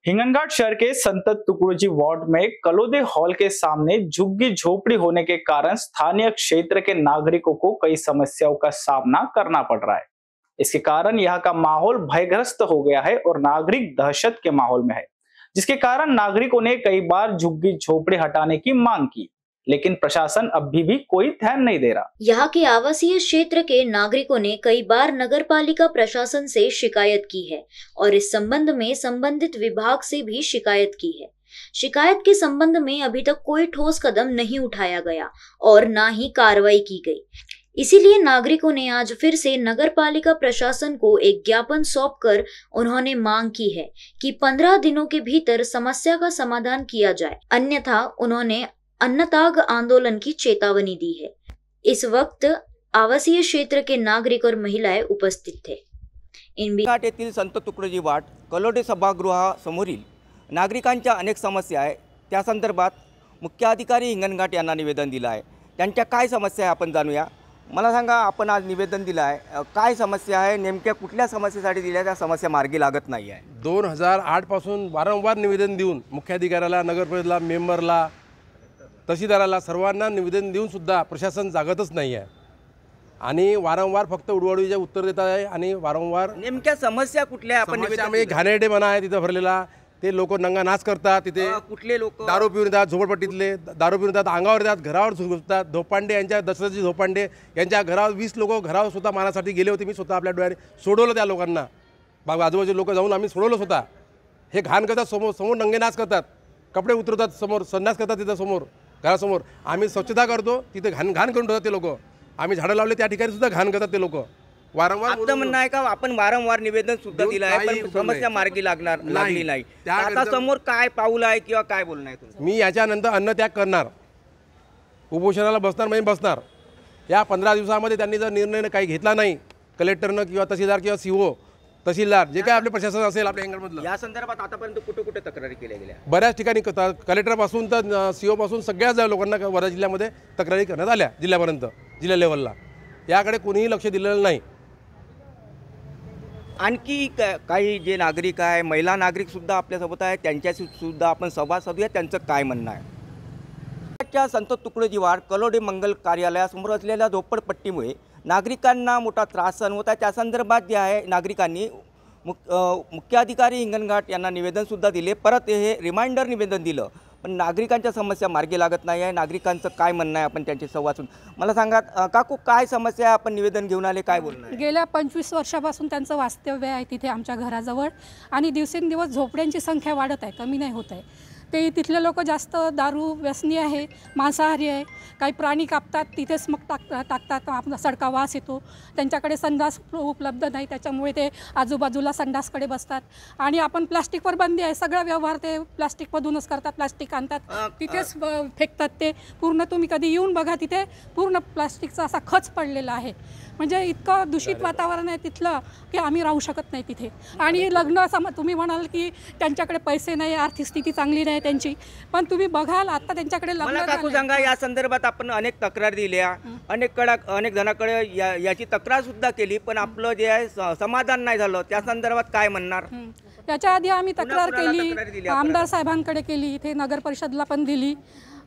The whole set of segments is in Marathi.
हिंगनघाट शहर के संत तुकडोजी वार्ड में कलोदे हॉल के सामने झुग्गी झोपड़ी होने के कारण स्थानीय क्षेत्र के नागरिकों को कई समस्याओं का सामना करना पड़ रहा है। इसके कारण यहाँ का माहौल भयग्रस्त हो गया है और नागरिक दहशत के माहौल में है, जिसके कारण नागरिकों ने कई बार झुग्गी झोपड़ी हटाने की मांग की, लेकिन प्रशासन अभी भी कोई ध्यान नहीं दे रहा। यहाँ के आवासीय क्षेत्र के नागरिकों ने कई बार नगरपालिका प्रशासन से शिकायत की है और इस संबंध में संबंधित विभाग से भी शिकायत की है। शिकायत के संबंध में अभी तक कोई ठोस कदम नहीं उठाया गया और न ही कार्रवाई की गई। इसीलिए नागरिकों ने आज फिर से नगरपालिका प्रशासन को एक ज्ञापन सौंपकर उन्होंने मांग की है कि 15 दिनों के भीतर समस्या का समाधान किया जाए, अन्यथा उन्होंने अन्नताग आंदोलन की चेतावनी दी है। इस वक्त आवासीय क्षेत्र के नागरिक और महिलाएं उपस्थित थे। हिंगणघाट येथील संत तुकडोजी वार्ड कलोडे सभागृहासमोरील नागरिकांच्या अनेक समस्या आहे, त्या संदर्भात मुख्याधिकारी हिंगणघाट यांना निवेदन दिलं आहे। त्यांच्या काय समस्या आहे आपण जाणूया। मला सांगा, आपण आज निवेदन दिलं आहे, काय समस्या आहे, नेमक्या कुठल्या समस्येसाठी दिल्या, त्या समस्या मार्गी लागत नाही आहे। 2008 पासून वारंवार निवेदन देऊन मुख्याधिकाऱ्याला, नगरपरिषदेला, मेंबरला, तहसीलदाराला सर्वांना निवेदन देऊन सुद्धा प्रशासन जागतच नाही आहे आणि वारंवार फक्त उडवाडीचे उत्तर देत आहे आणि वारंवार नेमक्या समस्या कुठल्या आपण निवेदनामध्ये घाणेरडे म्हणा आहे तिथं भरलेला, ते लोक नंगा नाच करतात, तिथे कुठले लोक दारू पिऊन येतात, झोपडपट्टीतले दारू पिऊन येतात, अंगावर येतात, घरावर झोपतात। धोपांडे यांच्या दशरथजी धोपांडे यांच्या घरावर 20 लोक घरावर स्वतः मारण्यासाठी गेले होते। मी स्वतः आपल्या डोळ्याने सोडवलं त्या लोकांना, आजूबाजूचे लोक जाऊन आम्ही सोडवलं स्वतः। हे घाण करतात, समोर नंगे नाच करतात, कपडे उतरवतात, समोर संन्यास करतात, तिथं समोर घरासमोर आम्ही स्वच्छता करतो, तिथे घाण करून ठेवतात ते लोक। आम्ही झाडं लावले त्या ठिकाणी सुद्धा घाण करतात ते लोक। वारंवार आपलं म्हणणं आहे का आपण वारंवार निवेदन सुद्धा दिलं आहे पण समस्या मार्गी लागली नाही। आता समोर काय पाऊल आहे किंवा काय बोलणं आहे तुमचं? मी याच्यानंतर अन्नत्याग करणार, उपोषणाला बसणार म्हणजे बसणार। या 15 दिवसामध्ये त्यांनी जर निर्णय काही घेतला नाही, कलेक्टरनं किंवा तहसीलदार किंवा सीओ तहसीलदार जे काय आपले प्रशासन असेल आपल्या हिंगणमधलं, या संदर्भात आतापर्यंत कुठे तक्रारी केल्या गेल्या? बऱ्याच ठिकाणी कलेक्टरपासून तर सीओ पासून सगळ्याच लोकांना वर्धा जिल्ह्यामध्ये तक्रारी करण्यात आल्या, जिल्ह्यापर्यंत, जिल्हा लेवलला। याकडे कोणीही लक्ष दिलेलं नाही। आणखी काही जे नागरिक आहे, महिला नागरिक सुद्धा आपल्यासोबत आहे, त्यांच्याशी सुद्धा आपण संवाद साधूया, त्यांचं काय म्हणणं आहे। संत तुकडोजी वार्ड कलोडे मंगल कार्यालयासमोर असलेल्या झोपडपट्टीमुळे नागरिकांना मोठा त्रास सहन होत आहे। त्या संदर्भात जे आहे नागरिकांनी मुख्याधिकारी हिंगणघाट यांना निवेदन सुद्धा दिले, परत हे रिमाइंडर निवेदन दिलं, पण नागरिकांच्या समस्या मार्गी लागत नाही आहे। नागरिकांचं काय म्हणणं आहे आपण त्यांचे संवाद सुद्धा। मला सांगा काकू, काय समस्या आहे, आपण निवेदन घेऊन आले, काय बोलणं आहे? गेल्या 25 वर्षापासून त्यांचं वास्तव्य आहे तिथे आमच्या घराजवळ आणि दिवसेंदिवस झोपड्यांची संख्या वाढत आहे, कमी नाही होत आहे। ते तिथले लोक जास्त दारू व्यसनी आहे, मांसाहारी आहे, काही प्राणी कापतात, तिथेच मग टाकतात, आपला सडका वास येतो। त्यांच्याकडे संडास उपलब्ध नाही, त्याच्यामुळे ते आजूबाजूला संडासकडे बसतात आणि आपण प्लास्टिकवर बंदी आहे, सगळा व्यवहार ते प्लास्टिकमधूनच करतात, प्लास्टिक आणतात तिथेच फेकतात ते पूर्ण। तुम्ही कधी येऊन बघा, तिथे पूर्ण प्लास्टिकचा असा खच पडलेला आहे, म्हणजे इतकं दूषित वातावरण आहे तिथलं की आम्ही राहू शकत नाही तिथे। आणि लग्न तुम्ही म्हणाल की त्यांच्याकडे पैसे नाही, आर्थिक स्थिती चांगली नाही त्यांची, पण तुम्ही बघाल आता त्यांच्याकडे लग्न। काकू सांगा, या संदर्भात आपण अनेक तक्रार दिल्या, अनेक जणांकडे याची तक्रार सुद्धा केली, पण आपलं जे आहे समाधान नाही झालं, त्या संदर्भात काय म्हणणार? याच्या आधी आम्ही तक्रार केली, आमदार साहेबांकडे केली, इथे नगर परिषदला पण दिली।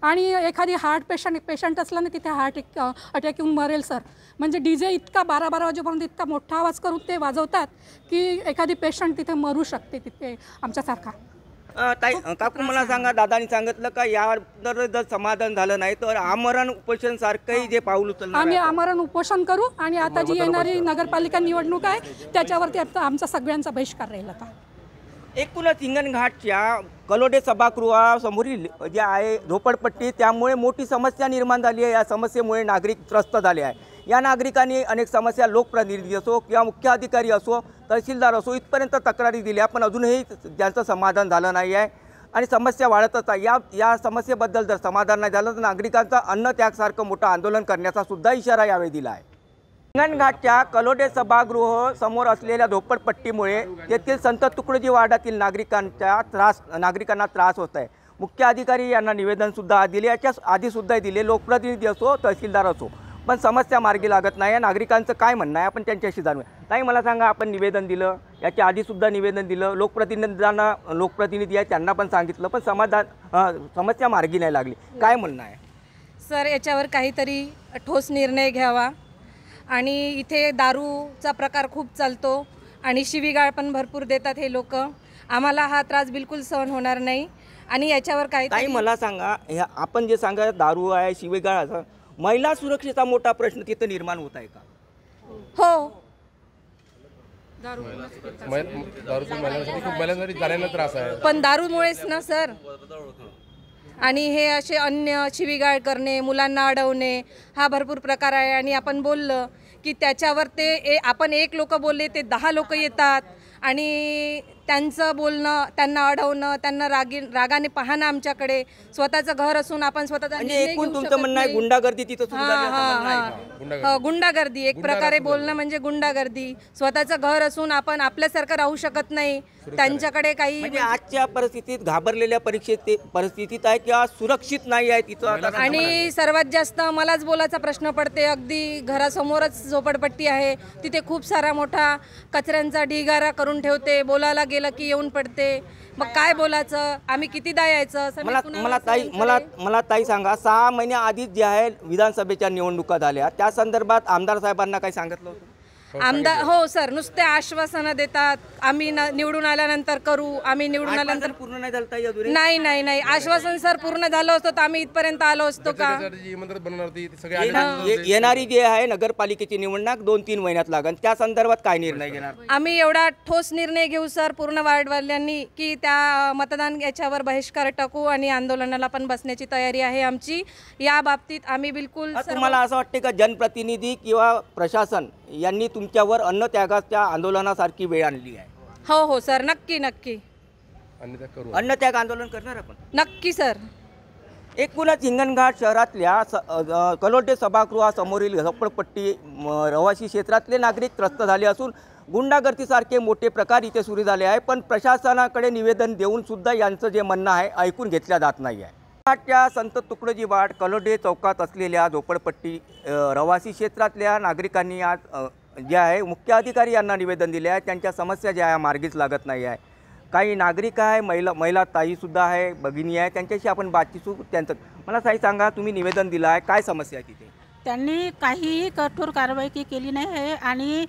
आणि एखादी हार्ट पेशंट असला ना, तिथे हार्ट अटॅक येऊन मरेल सर, म्हणजे डीजे इतका 12 वाजेपर्यंत इतका मोठा आवाज करून ते वाजवतात की एखादी पेशंट तिथे मरू शकते तिथे आमच्यासारखा। काकू मला सांगा, दादानी सांगितलं का यावर जर समाधान झालं नाही तर आमरण उपोषण सारखंही जे पाऊल उचलणार आम्ही आमरण उपोषण करू आणि आता जी येणारी नगरपालिका निवडणूक आहे त्याच्यावरती आमचा सगळ्यांचा बहिष्कार राहील। आता एकूणच हिंगणघाटच्या कलोडे सभागृहासमोरील जे आहे झोपडपट्टी, त्यामुळे मोठी समस्या निर्माण झाली आहे। या समस्येमुळे नागरिक त्रस्त झाले आहे। या नागरिकांनी अनेक समस्या लोकप्रतिनिधी असो किंवा मुख्य अधिकारी असो, तहसीलदार असो, इथपर्यंत तक्रारी दिल्या, पण अजूनही त्यांचं समाधान झालं नाही आहे आणि समस्या वाढतच आहे। या समस्येबद्दल जर समाधान नाही झालं तर नागरिकांचा अन्नत्यागसारखं मोठं आंदोलन करण्याचा सुद्धा इशारा यावेळी दिला आहे। हिंगणघाटच्या कलोडे सभागृह समोर असलेल्या झोपडपट्टीमुळे तेथील संत तुकडोजी वार्डातील नागरिकांना त्रास होत आहे। मुख्य अधिकारी यांना निवेदन सुद्धा दिले, याच्या आधी सुद्धा दिले, लोकप्रतिनिधी असो, तहसीलदार असो, पण समस्या मार्गी लागत नाही. या नागरिकांचं काय म्हणणं आहे आपण त्यांच्याशी जाणूया. ताई मला सांगा, आपण निवेदन दिलं, याच्या आधीसुद्धा निवेदन दिलं, लोकप्रतिनिधी आहे त्यांना पण सांगितलं, पण समस्या मार्गी नाही लागली. काय म्हणणं आहे सर? याच्यावर काहीतरी ठोस निर्णय घ्यावा. आणि इथे दारूचा प्रकार खूप चालतो आणि शिवीगाळ पण भरपूर देतात हे लोक. आम्हाला हा त्रास बिलकुल सहन होणार नाही आणि याच्यावर ताई मला सांगा, आपण जे सांगा दारू आहे, शिवीगाळ असं, महिला सुरक्षेचा मोठा प्रश्न तिथं निर्माण होत आहे का? हो, महिलांसाठी त्रास आहे, पण दारूमुळेच ना सर. आणि हे असे अन्य शिवीगाळ करणे, मुलांना अडवणे हा भरपूर प्रकार आहे. आणि आपण बोललं की त्याच्यावर ते आपण एक लोक बोलले ते 10 लोक येतात आणि त्यांचं बोलणं, त्यांना अडवणं, त्यांना रागाने पाहणं आमच्याकडे. स्वतःचं घर असून आपण स्वतःचा एकूण तुमचं म्हणणं आहे गुंडागर्दी तिथं सुरू झाली असं म्हणणं आहे का? गुंडागर्दी एक प्रकारे बोलणं म्हणजे गुंडागर्दी. स्वतःचं घर असून आपण आपल्यासारखं राहू शकत नाही. त्यांच्याकडे काही म्हणजे आजच्या परिस्थितीत घाबरलेल्या परिस्थितीत आहे किंवा सुरक्षित नाही आहे तिथं. आणि सर्वात जास्त मलाच बोलायचा प्रश्न पडते. अगदी घरासमोरच झोपडपट्टी आहे, तिथे खूप सारा मोठा कचऱ्यांचा ढिगारा करून ठेवते. बोलायला गेलं की येऊन पडते. मग काय बोलायचं, आम्ही कितीदा यायचं? मला ताई सांगा, 6 महिन्याआधीच जे आहे विधानसभेच्या निवडणुका झाल्या, त्या संदर्भात आमदार साहेबांना काही सांगितलं होतं? आमदार हो सर, नुसते आश्वासनं देतात. आम्ही निवडून आल्यानंतर करू, आम्ही निवडून आल्यानंतर पूर्ण नाही झालं ताई अजून? नाही, आश्वासन सर पूर्ण झालं असतं तर आम्ही इथपर्यंत आलो असतो का? येणारी जी आहे नगरपालिकेची निवडणूक 2-3 महिन्यात लागेल, त्या संदर्भात काय निर्णय घेणार? आम्ही एवढा ठोस निर्णय घेऊ सर पूर्ण वार्डवाल्यांनी की त्या मतदान याच्यावर बहिष्कार टाकू आणि आंदोलनाला पण बसण्याची तयारी आहे आमची. या बाबतीत आम्ही बिलकुल. तुम्हाला असं वाटते का जनप्रतिनिधी किंवा प्रशासन यांनी तुमच्यावर अन्नत्यागाच्या आंदोलनासारखी वेळ आणली आहे? हो सर, नक्की अन्नत्याग आंदोलन करणार आपण नक्की सर. एकूणच हिंगणघाट शहरातल्या कलोटे सभागृहासमोरील झोपडपट्टी रहिवासी क्षेत्रातले नागरिक त्रस्त झाले असून गुंडागर्दीसारखे मोठे प्रकार इथे सुरू झाले आहे. पण प्रशासनाकडे निवेदन देऊन सुद्धा यांचं जे म्हणणं आहे ऐकून घेतल्या जात नाही आहे. त्या संत तुकडोजी वाड कलोडे चौकात असलेल्या झोपडपट्टी रहिवासी क्षेत्रातल्या नागरिकांनी आज जे आहे मुख्य अधिकारी यांना निवेदन दिले आहे. त्यांच्या समस्या ज्या आहे मार्गीच लागत नाही आहे. काही नागरिक आहे, महिला ताईसुद्धा आहे, भगिनी आहे, त्यांच्याशी आपण बातचीत त्यांचं. मला ताई सांगा, तुम्ही निवेदन दिलं आहे, काय समस्या आहे तिथे? त्यांनी काहीही कठोर कारवाई केली नाही आहे आणि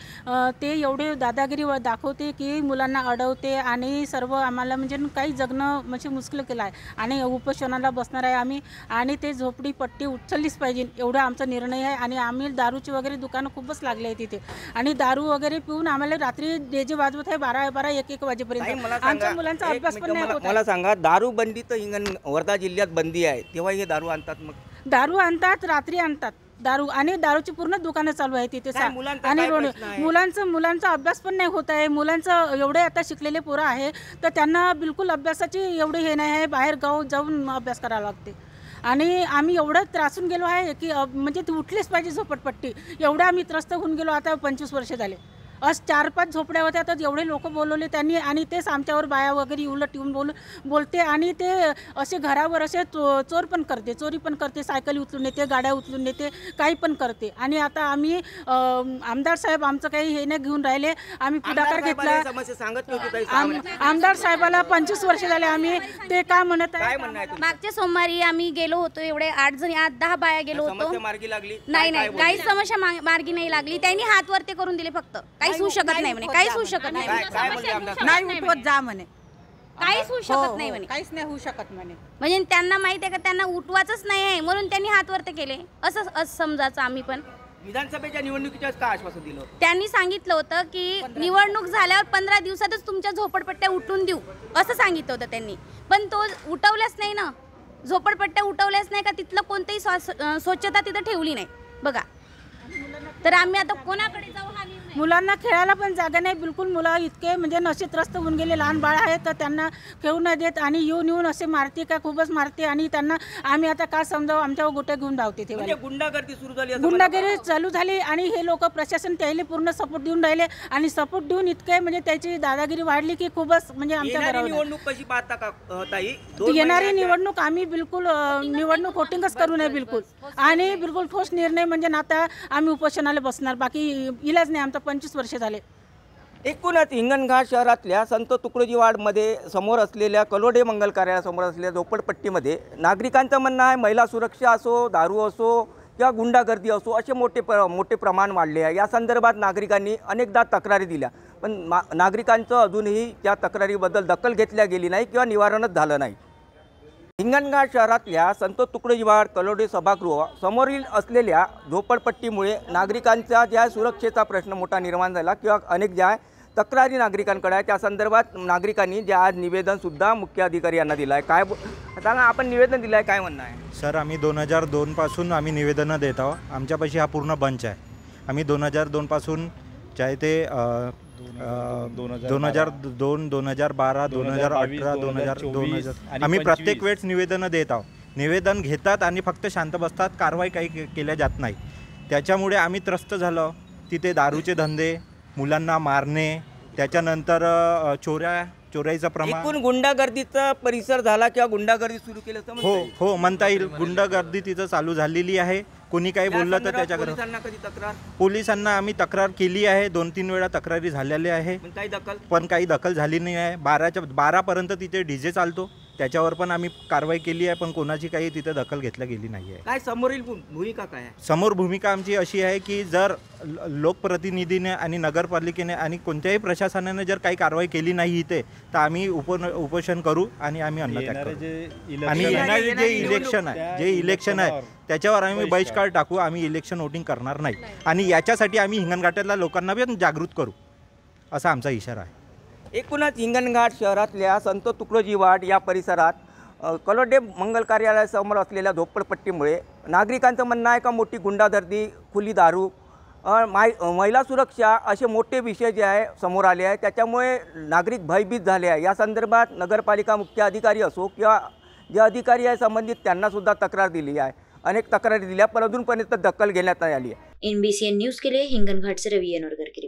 ते एवढे दादागिरी दाखवते की मुलांना अडवते आणि सर्व आम्हाला म्हणजे काही जगणं म्हणजे मुश्किल केलं आहे. आणि उपोषणाला बसणार आहे आम्ही आणि ते झोपडीपट्टी उचललीच पाहिजे एवढा आमचा निर्णय आहे. आणि आम्ही दारूची वगैरे दुकानं खूपच लागले आहे तिथे आणि दारू वगैरे पिऊन आम्हाला रात्री डीजे वाजवत आहे 12 1 वाजेपर्यंत. आमच्या मुलांचा अभ्यास पण नाही होत. मला सांगा, दारू बंदी तर वर्धा जिल्ह्यात बंदी आहे, तेव्हा हे दारू आणतात? मग दारू आणतात, रात्री आणतात दारू आणि दारूची पूर्ण दुकानं चालू आहे तिथे. आणि मुलांचा अभ्यास पण नाही होत आहे. मुलांचं एवढे आता शिकलेले पोरं आहे तर त्यांना बिलकुल अभ्यासाची एवढी हे नाही आहे. बाहेर गाव जाऊन अभ्यास करावा लागते. आणि आम्ही एवढं त्रासून गेलो आहे की म्हणजे ती उठलीच पाहिजे झोपडपट्टी. एवढं आम्ही त्रस्त होऊन गेलो. आता 25 वर्ष झाले. 4-5 झोपड्या होत्या तर एवढे लोक बोलवले त्यांनी आणि तेच आमच्यावर बाया वगैरे उलट येऊन बोलते. आणि ते असे घरावर असे चोरी पण करते, सायकली उचलून नेते, गाड्या उचलून नेते, काही पण करते. आणि आता आम्ही आमदार साहेब आमचं काही हे नाही घेऊन राहिले. आम्ही पुढाकार घेतला. आमदार साहेबाला 25 वर्ष झाले आम्ही ते काय म्हणत आहे. मागच्या सोमवारी आम्ही गेलो होतो, एवढे 8 जणी 8-10 बाया गेलो होतो. नाही काहीच समस्या मार्गी नाही लागली. त्यांनी हात वरती करून दिले फक्त. काहीच होऊ शकत नाही म्हणे, काहीच होऊ शकत नाही, नाही उठवत जा म्हणे, काहीच होऊ शकत नाही म्हणे, काहीच नाही होऊ शकत म्हणे. म्हणजे त्यांना माहिती आहे का त्यांना उठवायचंच नाही आहे म्हणून त्यांनी हात वरती केले असं समजायचं. आम्ही पण विधानसभेच्या निवडणुकीच्या काय आश्वासन दिलं? त्यांनी सांगितलं होतं की निवडणूक झाल्यावर 15 दिवसातच तुमच्या झोपडपट्ट्या उठवून देऊ असं सांगितलं होतं त्यांनी. पण तो उठवल्याच नाही ना, झोपडपट्ट्या उठवल्याच नाही का, तिथलं कोणतेही स्वच्छता तिथं ठेवली नाही बघा. तर आम्ही आता कोणाकडे जाऊ हा निर्णय? मुलांना खेळायला पण जागा नाही बिलकुल. मुलं इतके म्हणजे नशेत्रस्त होऊन गेले, लहान बाळ आहेत तर त्यांना खेळू नाही देत आणि येऊन असे मारते का खूपच मारते. आणि त्यांना आम्ही आता काय समजावं, आमच्यावर गोटे घेऊन धावते ते. म्हणजे गुंडागर्दी सुरू झाली, गुंडागिरी चालू झाली आणि हे लोक प्रशासन त्याला पूर्ण सपोर्ट देऊन राहिले आणि सपोर्ट देऊन इतके म्हणजे त्याची दादागिरी वाढली की खूपच म्हणजे आमच्या घरावर. निवडणूक कशी पाहता का ताई? येणारी निवडणूक आम्ही बिलकुल निवडणूक वोटिंगच करू नये बिलकुल. आणि बिलकुल ठोस निर्णय म्हणजे ना आता आम्ही उपोषणाला बसणार, बाकी इलाज नाही. आमचा 25 वर्ष झाले. एकूणच हिंगणघाट शहरातल्या संत तुकडोजी वाडमध्ये समोर असलेल्या कलोडे मंगल कार्यालयासमोर असलेल्या झोपडपट्टीमध्ये नागरिकांचं म्हणणं आहे महिला सुरक्षा असो, दारू असो किंवा गुंडागर्दी असो असे मोठे प्रमाण वाढले आहे. या संदर्भात नागरिकांनी अनेकदा तक्रारी दिल्या, पण नागरिकांचं अजूनही त्या तक्रारीबद्दल दखल घेतल्या गेली नाही किंवा निवारणच झालं नाही. हिंगणघाट शहरातल्या संत तुकडोजी वाड कलोडे सभागृह समोरील असलेल्या झोपडपट्टीमुळे नागरिकांचा ज्या सुरक्षेचा प्रश्न मोठा निर्माण झाला किंवा अनेक ज्या तक्रारी नागरिकांकडे आहे त्या संदर्भात नागरिकांनी जे आज निवेदनसुद्धा मुख्य अधिकारी यांना दिलं आहे. काय सांगा, आपण निवेदन दिलं आहे, काय म्हणणं आहे? सर, आम्ही 2002 पासून आम्ही निवेदनं देत आहोत. आमच्यापाशी हा पूर्ण बंच आहे. आम्ही 2002 पासून चाहे ते 2002, 2012, 2018, 2000 आम्ही प्रत्येक वेळेस निवेदनं देत आहोत. निवेदन घेतात आणि फक्त शांत बसतात, कारवाई काही केल्या जात नाही. त्याच्यामुळे आम्ही त्रस्त झालो. तिथे दारूचे धंदे, मुलांना मारणे, त्याच्यानंतर चोऱ्याचं प्रमाण, एकूण गुंडागर्दीचा परिसर झाला किंवा गुंडागर्दी सुरू केली असं म्हणता येईल? हो म्हणता येईल. गुंडागर्दी तिथं चालू झालेली आहे. कोणी काही बोललं तर त्याच्याकडे पोलिसांना आम्ही तक्रार केली आहे. 2-3 वेळा तक्रारी झालेल्या आहे, पण काही दखल झाली नाही आहे. 12पर्यंत तिथे डीजे चालतो, त्याच्यावर पण आम्ही कारवाई केली आहे, पण कोणाची काही तिथे दखल घेतल्या गेली नाही आहे. काय समोरील भूमिका काय आहे? समोर भूमिका आमची अशी आहे की जर लोकप्रतिनिधीने आणि नगरपालिकेने आणि कोणत्याही प्रशासनाने जर काही कारवाई केली नाही इथे तर आम्ही उपोषण करू आणि आम्ही अन्नत्याग करू. आणि येणारे जे इलेक्शन आहे त्याच्यावर आम्ही बहिष्कार टाकू. आम्ही इलेक्शन वोटिंग करणार नाही आणि याच्यासाठी आम्ही हिंगणघाटातल्या लोकांना पण जागृत करू असा आमचा इशारा आहे. एकूणच हिंगणघाट शहरातल्या संत तुकडोजी वाड या परिसरात कलोडे मंगल कार्यालयासमोर असलेल्या झोपडपट्टीमुळे नागरिकांचं म्हणणं आहे का मोठी गुंडागर्दी, खुली दारू, महिला सुरक्षा असे मोठे विषय जे आहे समोर आले आहे. त्याच्यामुळे नागरिक भयभीत झाले आहे. या संदर्भात नगरपालिका मुख्य अधिकारी असो किंवा जे अधिकारी आहे संबंधित त्यांनासुद्धा तक्रार दिली आहे. अनेक तक्रारी दिल्या पण अजूनपर्यंत दखल घेण्यात नाही आली आहे. NBCN न्यूज़ के लिए हिंगणघाट से रवि नोरकर की